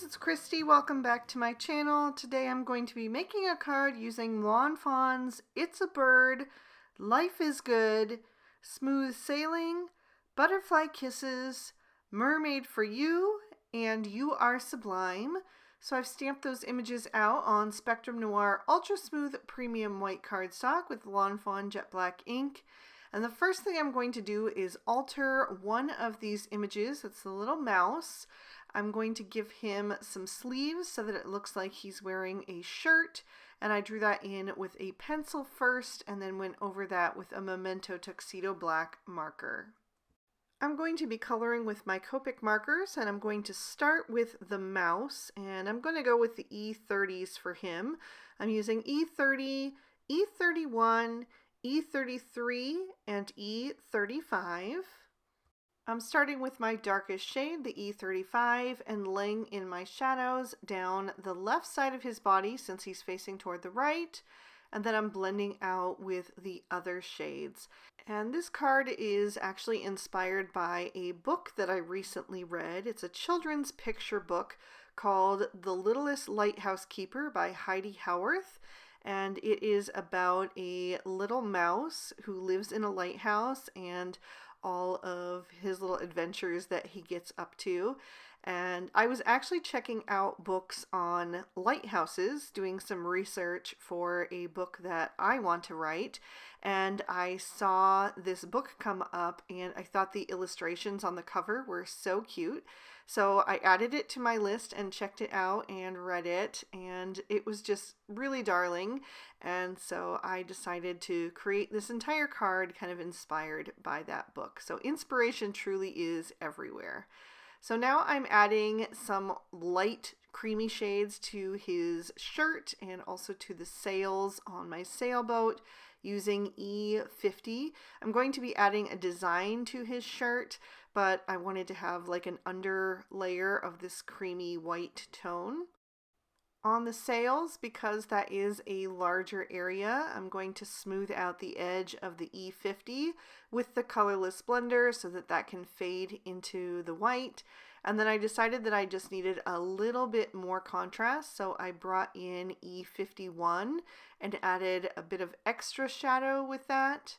it's Christy. Welcome back to my channel. Today I'm going to be making a card using Lawn Fawn's It's a Bird, Life is Good, Smooth Sailing, Butterfly Kisses, Mermaid for You, and You Are Sublime. So I've stamped those images out on Spectrum Noir Ultra Smooth Premium White cardstock with Lawn Fawn Jet Black ink. And the first thing I'm going to do is alter one of these images. It's the little mouse. I'm going to give him some sleeves so that it looks like he's wearing a shirt. And I drew that in with a pencil first and then went over that with a Memento Tuxedo Black marker. I'm going to be coloring with my Copic markers, and I'm going to start with the mouse, and I'm going to go with the E30s for him. I'm using E30, E31, E33, and E35. I'm starting with my darkest shade, the E35, and laying in my shadows down the left side of his body since he's facing toward the right, and then I'm blending out with the other shades. And this card is actually inspired by a book that I recently read. It's a children's picture book called The Littlest Lighthouse Keeper by Heidi Howarth. And it is about a little mouse who lives in a lighthouse and all of his little adventures that he gets up to. And I was actually checking out books on lighthouses, doing some research for a book that I want to write, and I saw this book come up and I thought the illustrations on the cover were so cute. So I added it to my list and checked it out and read it, and it was just really darling. And so I decided to create this entire card kind of inspired by that book. So inspiration truly is everywhere. So now I'm adding some light creamy shades to his shirt and also to the sails on my sailboat using E50. I'm going to be adding a design to his shirt, but I wanted to have like an under layer of this creamy white tone. On the sails, because that is a larger area, I'm going to smooth out the edge of the E50 with the colorless blender so that that can fade into the white. And then I decided that I just needed a little bit more contrast, so I brought in E51 and added a bit of extra shadow with that.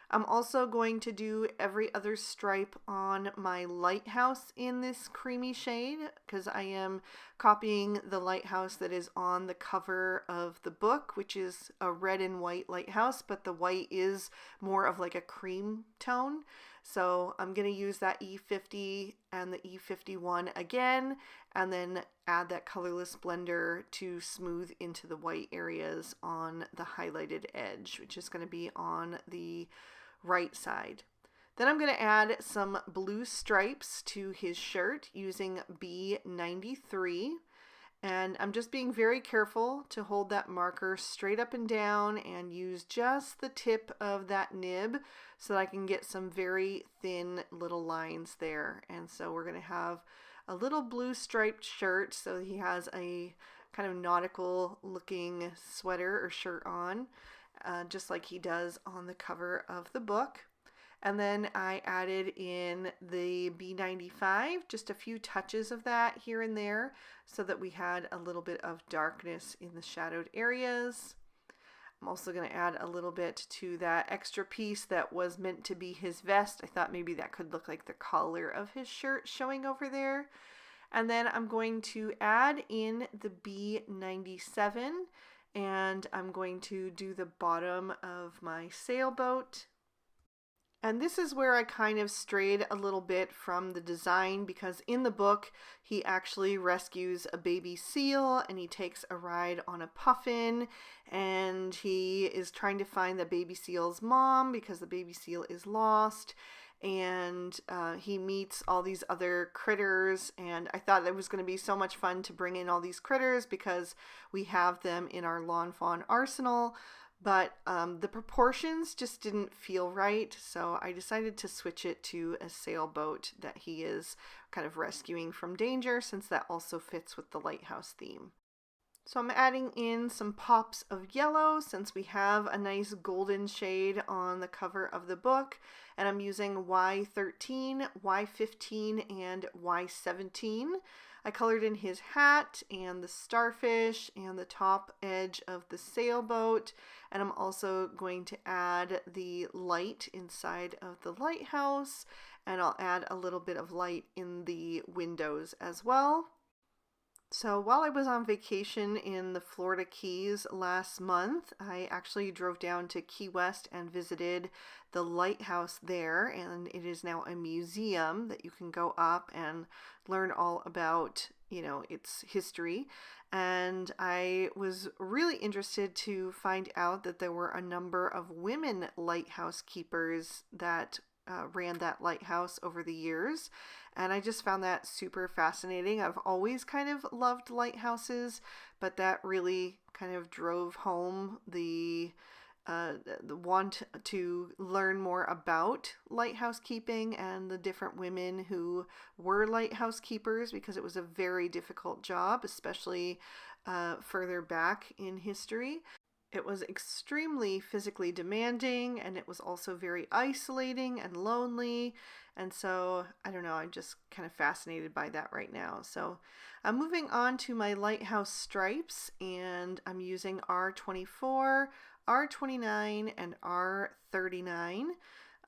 I'm also going to do every other stripe on my lighthouse in this creamy shade because I am copying the lighthouse that is on the cover of the book, which is a red and white lighthouse, but the white is more of like a cream tone. So I'm going to use that E50 and the E51 again, and then add that colorless blender to smooth into the white areas on the highlighted edge, which is going to be on the right side. Then I'm going to add some blue stripes to his shirt using B93. And I'm just being very careful to hold that marker straight up and down and use just the tip of that nib so that I can get some very thin little lines there. And so we're going to have a little blue striped shirt, so he has a kind of nautical looking sweater or shirt on, just like he does on the cover of the book. And then I added in the B95, just a few touches of that here and there so that we had a little bit of darkness in the shadowed areas. I'm also going to add a little bit to that extra piece that was meant to be his vest. I thought maybe that could look like the collar of his shirt showing over there. And then I'm going to add in the B97, and I'm going to do the bottom of my sailboat. And this is where I kind of strayed a little bit from the design, because in the book he actually rescues a baby seal and he takes a ride on a puffin, and he is trying to find the baby seal's mom because the baby seal is lost, and he meets all these other critters, and I thought it was going to be so much fun to bring in all these critters because we have them in our Lawn Fawn arsenal. But the proportions just didn't feel right, so I decided to switch it to a sailboat that he is kind of rescuing from danger, since that also fits with the lighthouse theme. So I'm adding in some pops of yellow since we have a nice golden shade on the cover of the book, and I'm using Y13, Y15, and Y17. I colored in his hat and the starfish and the top edge of the sailboat, and I'm also going to add the light inside of the lighthouse, and I'll add a little bit of light in the windows as well. So while I was on vacation in the Florida Keys last month, I actually drove down to Key West and visited the lighthouse there, and it is now a museum that you can go up and learn all about, its history. And I was really interested to find out that there were a number of women lighthouse keepers that ran that lighthouse over the years, and I just found that super fascinating. I've always kind of loved lighthouses, but that really kind of drove home the want to learn more about lighthouse keeping and the different women who were lighthouse keepers, because it was a very difficult job, especially further back in history. It was extremely physically demanding, and it was also very isolating and lonely. And so, I don't know, I'm just kind of fascinated by that right now. So I'm moving on to my lighthouse stripes, and I'm using R24, R29, and R39.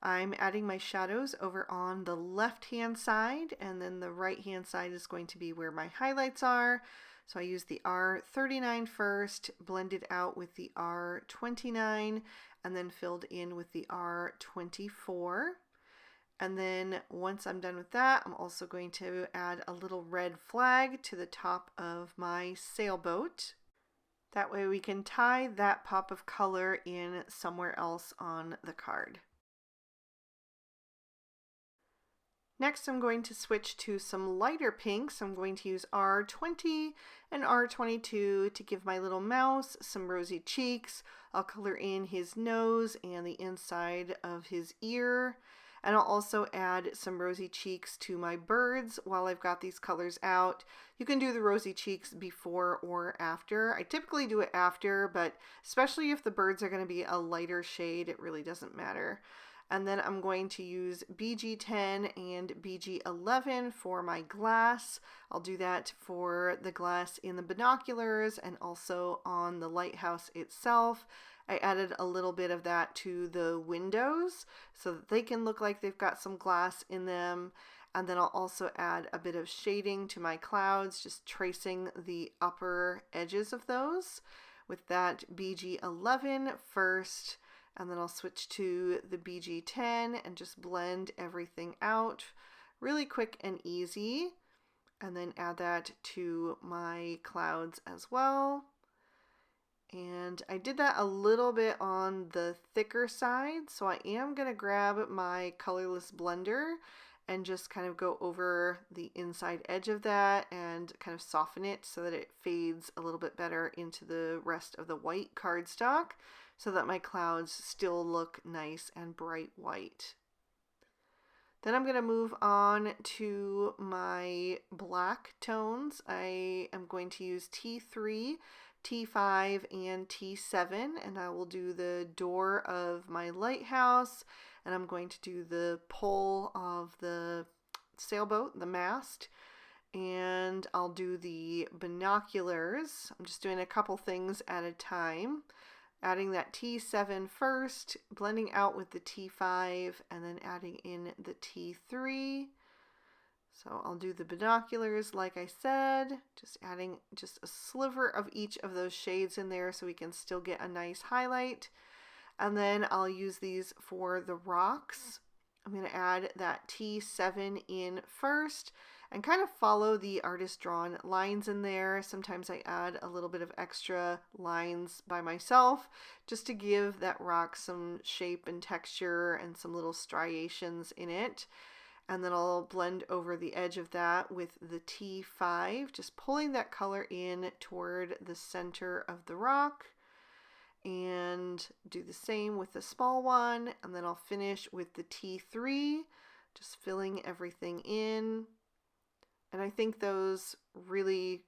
I'm adding my shadows over on the left-hand side, and then the right-hand side is going to be where my highlights are. So I used the R39 first, blended out with the R29, and then filled in with the R24. And then once I'm done with that, I'm also going to add a little red flag to the top of my sailboat. That way we can tie that pop of color in somewhere else on the card. Next, I'm going to switch to some lighter pinks. I'm going to use R20 and R22 to give my little mouse some rosy cheeks. I'll color in his nose and the inside of his ear. And I'll also add some rosy cheeks to my birds while I've got these colors out. You can do the rosy cheeks before or after. I typically do it after, but especially if the birds are going to be a lighter shade, it really doesn't matter. And then I'm going to use BG10 and BG11 for my glass. I'll do that for the glass in the binoculars and also on the lighthouse itself. I added a little bit of that to the windows so that they can look like they've got some glass in them. And then I'll also add a bit of shading to my clouds, just tracing the upper edges of those with that BG11 first. And then I'll switch to the BG10 and just blend everything out really quick and easy. And then add that to my clouds as well. And I did that a little bit on the thicker side, so I am going to grab my colorless blender and just kind of go over the inside edge of that and kind of soften it so that it fades a little bit better into the rest of the white cardstock, so that my clouds still look nice and bright white. Then I'm going to move on to my black tones. I am going to use T3, T5, and T7, and I will do the door of my lighthouse, and I'm going to do the pole of the sailboat, the mast, and I'll do the binoculars. I'm just doing a couple things at a time. Adding that T7 first, blending out with the T5, and then adding in the T3. So I'll do the binoculars like I said, just adding just a sliver of each of those shades in there so we can still get a nice highlight. And then I'll use these for the rocks. I'm going to add that T7 in first and kind of follow the artist drawn lines in there. Sometimes I add a little bit of extra lines by myself just to give that rock some shape and texture and some little striations in it. And then I'll blend over the edge of that with the T5, just pulling that color in toward the center of the rock. And do the same with the small one. And then I'll finish with the T3, just filling everything in. And I think those really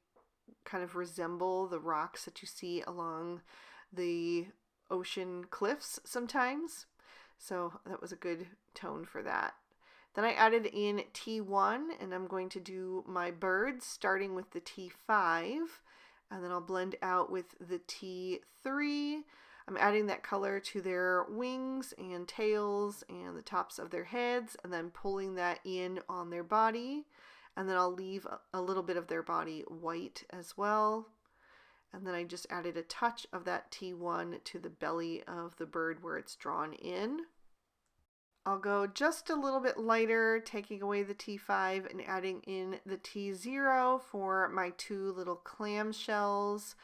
kind of resemble the rocks that you see along the ocean cliffs sometimes. So that was a good tone for that. Then I added in T1, and I'm going to do my birds starting with the T5, and then I'll blend out with the T3. I'm adding that color to their wings and tails and the tops of their heads, and then pulling that in on their body. And then I'll leave a little bit of their body white as well. And then I just added a touch of that T1 to the belly of the bird where it's drawn in. I'll go just a little bit lighter, taking away the T5 and adding in the T0 for my two little clam shells.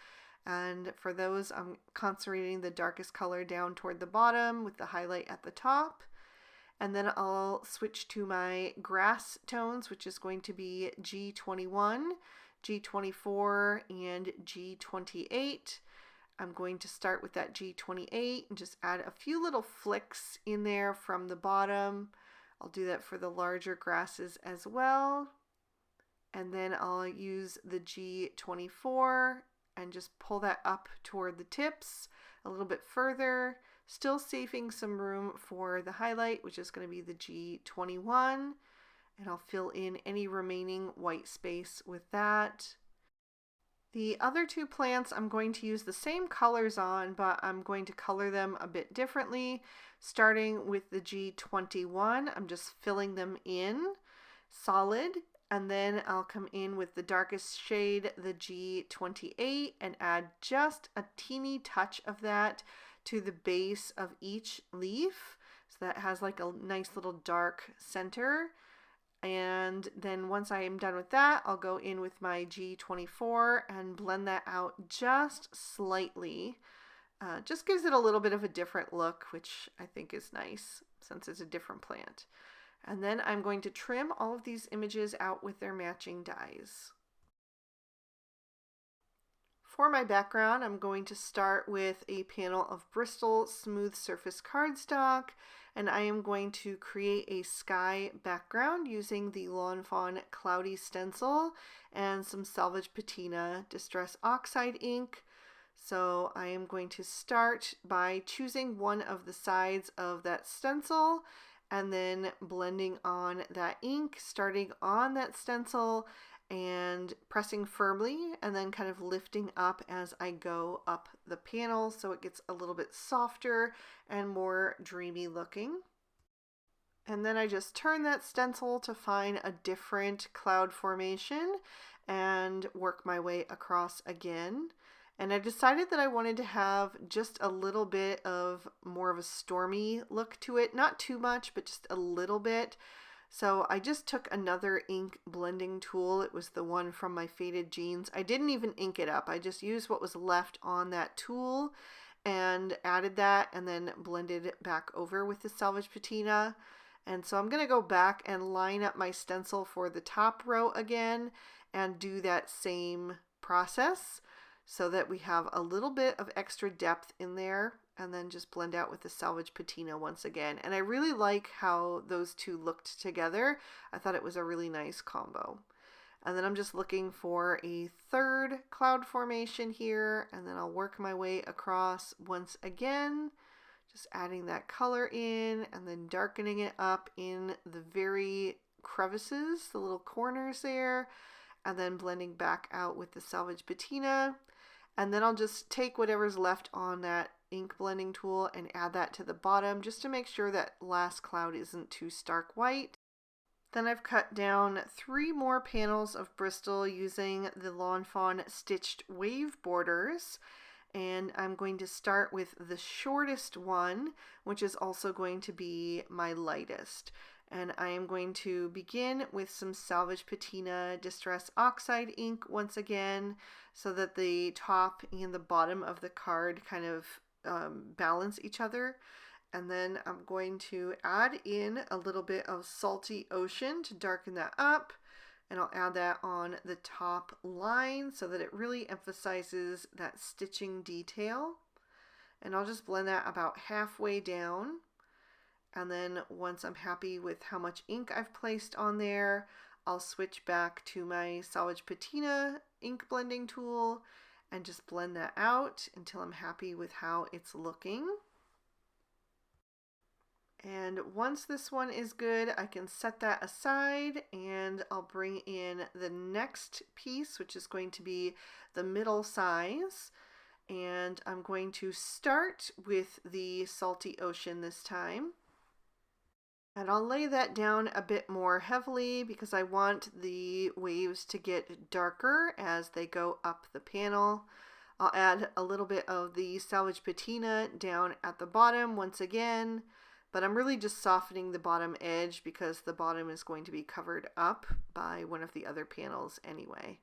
And for those, I'm concentrating the darkest color down toward the bottom with the highlight at the top. And then I'll switch to my grass tones, which is going to be G21, G24, and G28. I'm going to start with that G28 and just add a few little flicks in there from the bottom. I'll do that for the larger grasses as well. And then I'll use the G24 and just pull that up toward the tips a little bit further, still saving some room for the highlight, which is going to be the G21, and I'll fill in any remaining white space with that. The other two plants I'm going to use the same colors on, but I'm going to color them a bit differently. Starting with the G21, I'm just filling them in solid. And then I'll come in with the darkest shade, the G28, and add just a teeny touch of that to the base of each leaf. So that has like a nice little dark center. And then once I am done with that, I'll go in with my G24 and blend that out just slightly. Just gives it a little bit of a different look, which I think is nice since it's a different plant. And then I'm going to trim all of these images out with their matching dies. For my background, I'm going to start with a panel of Bristol smooth surface cardstock, and I am going to create a sky background using the Lawn Fawn Cloudy Stencil and some Salvage Patina Distress Oxide ink. So I am going to start by choosing one of the sides of that stencil and then blending on that ink, starting on that stencil and pressing firmly and then kind of lifting up as I go up the panel so it gets a little bit softer and more dreamy looking. And then I just turn that stencil to find a different cloud formation and work my way across again. And I decided that I wanted to have just a little bit of more of a stormy look to it. Not too much, but just a little bit. So I just took another ink blending tool. It was the one from my Faded Jeans. I didn't even ink it up. I just used what was left on that tool and added that and then blended it back over with the Salvage Patina. And so I'm going to go back and line up my stencil for the top row again and do that same process, so that we have a little bit of extra depth in there, and then just blend out with the Salvage Patina once again. And I really like how those two looked together. I thought it was a really nice combo. And then I'm just looking for a third cloud formation here, and then I'll work my way across once again, just adding that color in and then darkening it up in the very crevices, the little corners there, and then blending back out with the Salvage Patina. And then I'll just take whatever's left on that ink blending tool and add that to the bottom just to make sure that last cloud isn't too stark white. Then I've cut down 3 more panels of Bristol using the Lawn Fawn stitched wave borders. And I'm going to start with the shortest one, which is also going to be my lightest. And I am going to begin with some Salvage Patina Distress Oxide ink once again, so that the top and the bottom of the card kind of balance each other. And then I'm going to add in a little bit of Salty Ocean to darken that up. And I'll add that on the top line so that it really emphasizes that stitching detail. And I'll just blend that about halfway down. And then once I'm happy with how much ink I've placed on there, I'll switch back to my Salvage Patina ink blending tool and just blend that out until I'm happy with how it's looking. And once this one is good, I can set that aside and I'll bring in the next piece, which is going to be the middle size. And I'm going to start with the salty ocean this time. And I'll lay that down a bit more heavily because I want the waves to get darker as they go up the panel. I'll add a little bit of the salvage patina down at the bottom once again, but I'm really just softening the bottom edge because the bottom is going to be covered up by one of the other panels anyway.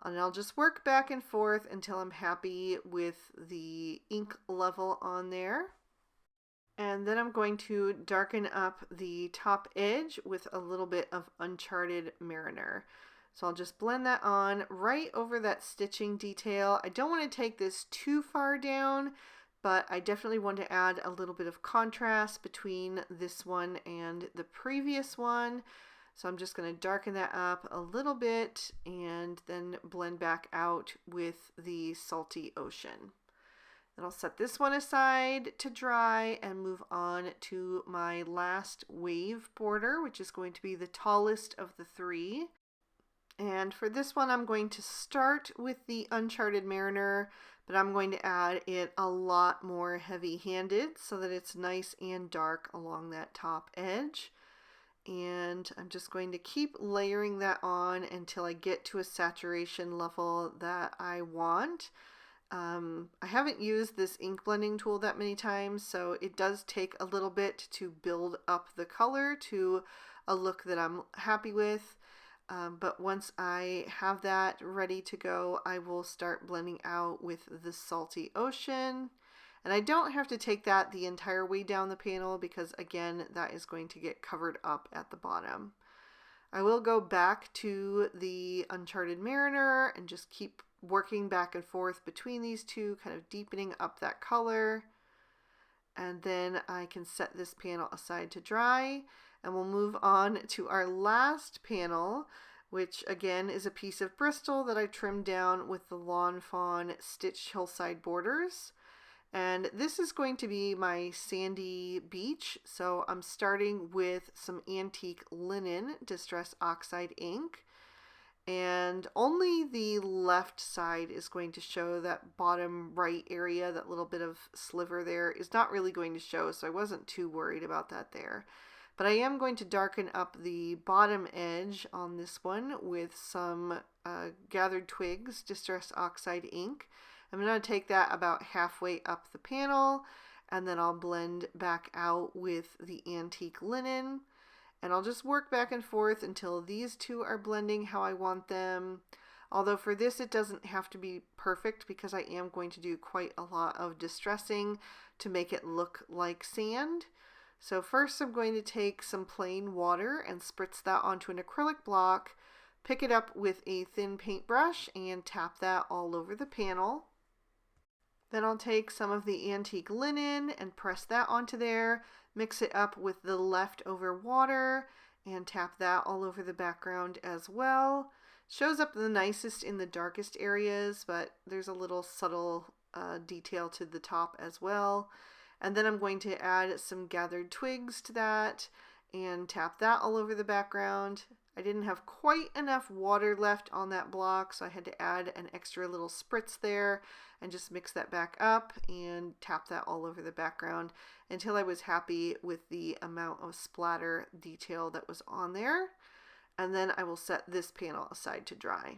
And I'll just work back and forth until I'm happy with the ink level on there. And then I'm going to darken up the top edge with a little bit of Uncharted Mariner. So I'll just blend that on right over that stitching detail. I don't want to take this too far down, but I definitely want to add a little bit of contrast between this one and the previous one. So I'm just going to darken that up a little bit and then blend back out with the salty ocean. Then I'll set this one aside to dry and move on to my last wave border, which is going to be the tallest of the three. And for this one, I'm going to start with the Uncharted Mariner, but I'm going to add it a lot more heavy-handed so that it's nice and dark along that top edge. And I'm just going to keep layering that on until I get to a saturation level that I want. I haven't used this ink blending tool that many times, so it does take a little bit to build up the color to a look that I'm happy with. But once I have that ready to go, I will start blending out with the salty ocean. And I don't have to take that the entire way down the panel because, again, that is going to get covered up at the bottom. I will go back to the Uncharted Mariner and just keep working back and forth between these two, kind of deepening up that color. And then I can set this panel aside to dry, and we'll move on to our last panel, which again is a piece of Bristol that I trimmed down with the Lawn Fawn stitched hillside borders. And this is going to be my sandy beach, so I'm starting with some antique linen distress oxide ink. And only the left side is going to show. That bottom right area, that little bit of sliver there, is not really going to show, so I wasn't too worried about that there. But I am going to darken up the bottom edge on this one with some gathered twigs distress oxide ink. I'm going to take that about halfway up the panel, and then I'll blend back out with the antique linen. And I'll just work back and forth until these two are blending how I want them. Although for this it doesn't have to be perfect because I am going to do quite a lot of distressing to make it look like sand. So first I'm going to take some plain water and spritz that onto an acrylic block, pick it up with a thin paintbrush and tap that all over the panel. Then I'll take some of the antique linen and press that onto there, mix it up with the leftover water and tap that all over the background as well. Shows up the nicest in the darkest areas, but there's a little subtle detail to the top as well. And then I'm going to add some gathered twigs to that and tap that all over the background. I didn't have quite enough water left on that block, so I had to add an extra little spritz there and just mix that back up and tap that all over the background until I was happy with the amount of splatter detail that was on there. And then I will set this panel aside to dry.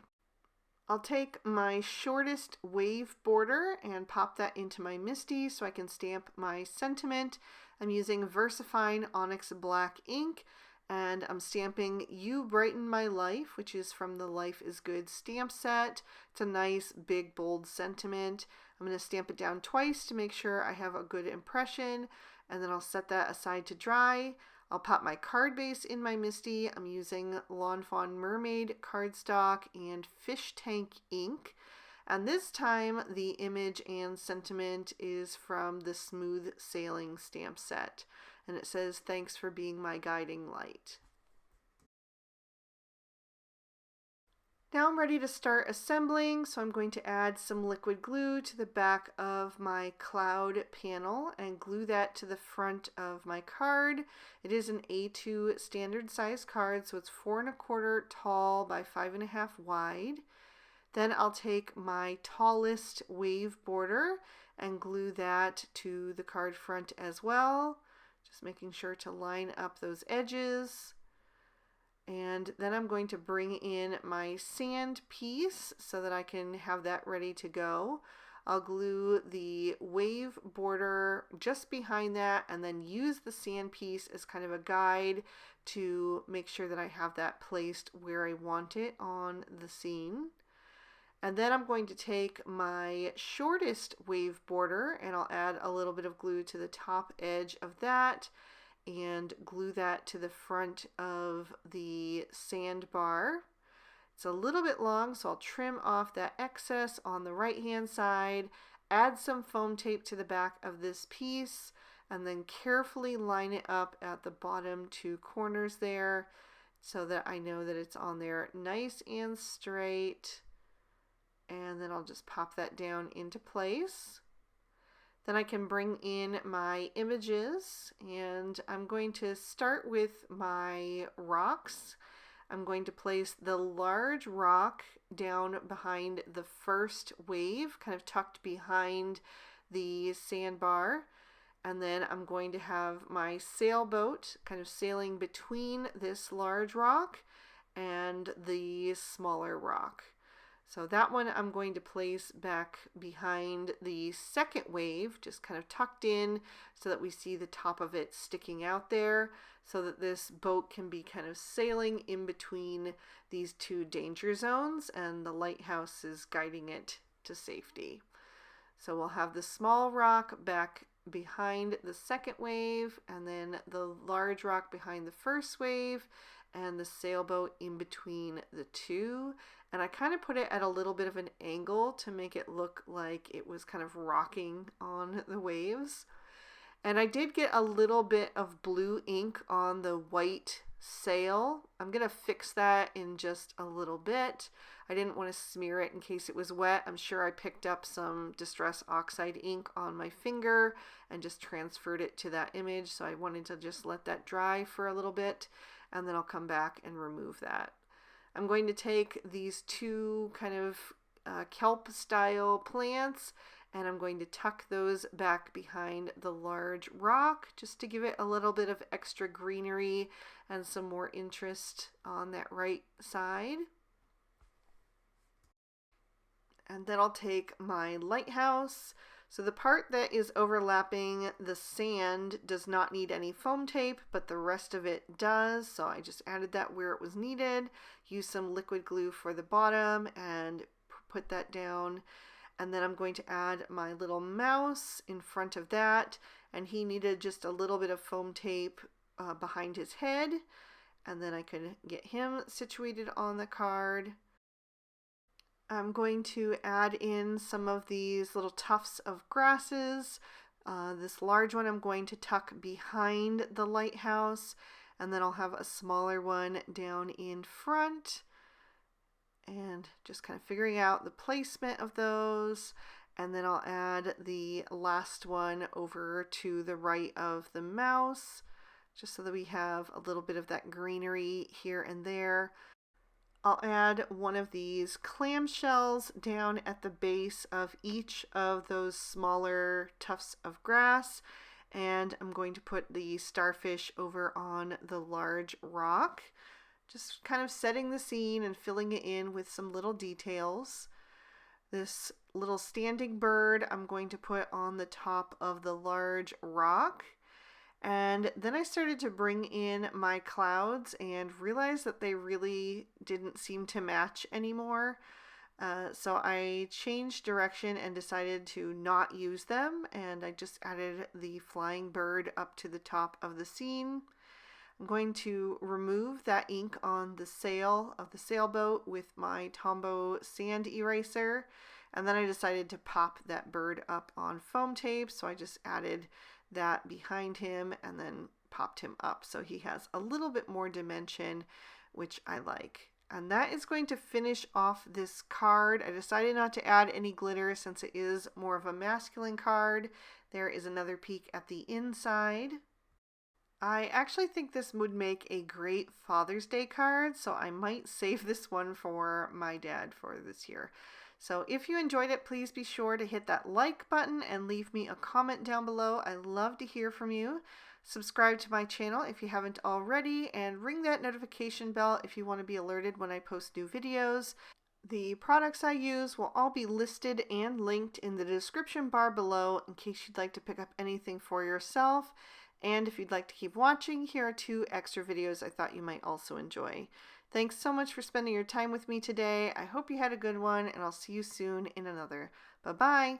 I'll take my shortest wave border and pop that into my MISTI so I can stamp my sentiment. I'm using VersaFine Onyx Black ink, and I'm stamping You Brighten My Life, which is from the Life is Good stamp set. It's a nice big bold sentiment. I'm going to stamp it down twice to make sure I have a good impression, and then I'll set that aside to dry. I'll pop my card base in my MISTI. I'm using Lawn Fawn Mermaid cardstock and Fish Tank ink. And this time the image and sentiment is from the Smooth Sailing stamp set. And it says, "Thanks for being my guiding light." Now I'm ready to start assembling, so I'm going to add some liquid glue to the back of my cloud panel and glue that to the front of my card. It is an A2 standard size card, so it's 4 1/4 tall by 5 1/2 wide. Then I'll take my tallest wave border and glue that to the card front as well, just making sure to line up those edges. And then I'm going to bring in my sand piece so that I can have that ready to go. I'll glue the wave border just behind that and then use the sand piece as kind of a guide to make sure that I have that placed where I want it on the scene. And then I'm going to take my shortest wave border and I'll add a little bit of glue to the top edge of that and glue that to the front of the sandbar. It's a little bit long, so I'll trim off that excess on the right hand side, add some foam tape to the back of this piece, and then carefully line it up at the bottom 2 corners there so that I know that it's on there nice and straight. And then I'll just pop that down into place. Then I can bring in my images, and I'm going to start with my rocks. I'm going to place the large rock down behind the first wave, kind of tucked behind the sandbar. And then I'm going to have my sailboat kind of sailing between this large rock and the smaller rock. So that one I'm going to place back behind the second wave, just kind of tucked in so that we see the top of it sticking out there, so that this boat can be kind of sailing in between these 2 danger zones and the lighthouse is guiding it to safety. So we'll have the small rock back behind the second wave and then the large rock behind the first wave and the sailboat in between the 2. And I kind of put it at a little bit of an angle to make it look like it was kind of rocking on the waves. And I did get a little bit of blue ink on the white sail. I'm going to fix that in just a little bit. I didn't want to smear it in case it was wet. I'm sure I picked up some Distress Oxide ink on my finger and just transferred it to that image. So I wanted to just let that dry for a little bit, and then I'll come back and remove that. I'm going to take these 2 kind of kelp style plants and I'm going to tuck those back behind the large rock just to give it a little bit of extra greenery and some more interest on that right side. And then I'll take my lighthouse. So the part that is overlapping the sand does not need any foam tape, but the rest of it does. So I just added that where it was needed, used some liquid glue for the bottom and put that down. And then I'm going to add my little mouse in front of that. And he needed just a little bit of foam tape behind his head. And then I could get him situated on the card. I'm going to add in some of these little tufts of grasses. This large one I'm going to tuck behind the lighthouse, and then I'll have a smaller one down in front. And just kind of figuring out the placement of those. And then I'll add the last one over to the right of the mouse, just so that we have a little bit of that greenery here and there. I'll add one of these clamshells down at the base of each of those smaller tufts of grass, and I'm going to put the starfish over on the large rock, just kind of setting the scene and filling it in with some little details. This little standing bird I'm going to put on the top of the large rock. And then I started to bring in my clouds and realized that they really didn't seem to match anymore. So I changed direction and decided to not use them, and I just added the flying bird up to the top of the scene. I'm going to remove that ink on the sail of the sailboat with my Tombow sand eraser, and then I decided to pop that bird up on foam tape, so I just added that behind him and then popped him up so he has a little bit more dimension, which I like. And that is going to finish off this card. I decided not to add any glitter since it is more of a masculine card. There is another peek at the inside. I actually think this would make a great Father's Day card, so I might save this one for my dad for this year. So if you enjoyed it, please be sure to hit that like button and leave me a comment down below. I love to hear from you. Subscribe to my channel if you haven't already, and ring that notification bell if you want to be alerted when I post new videos. The products I use will all be listed and linked in the description bar below in case you'd like to pick up anything for yourself. And if you'd like to keep watching, here are 2 extra videos I thought you might also enjoy. Thanks so much for spending your time with me today. I hope you had a good one, and I'll see you soon in another. Bye-bye.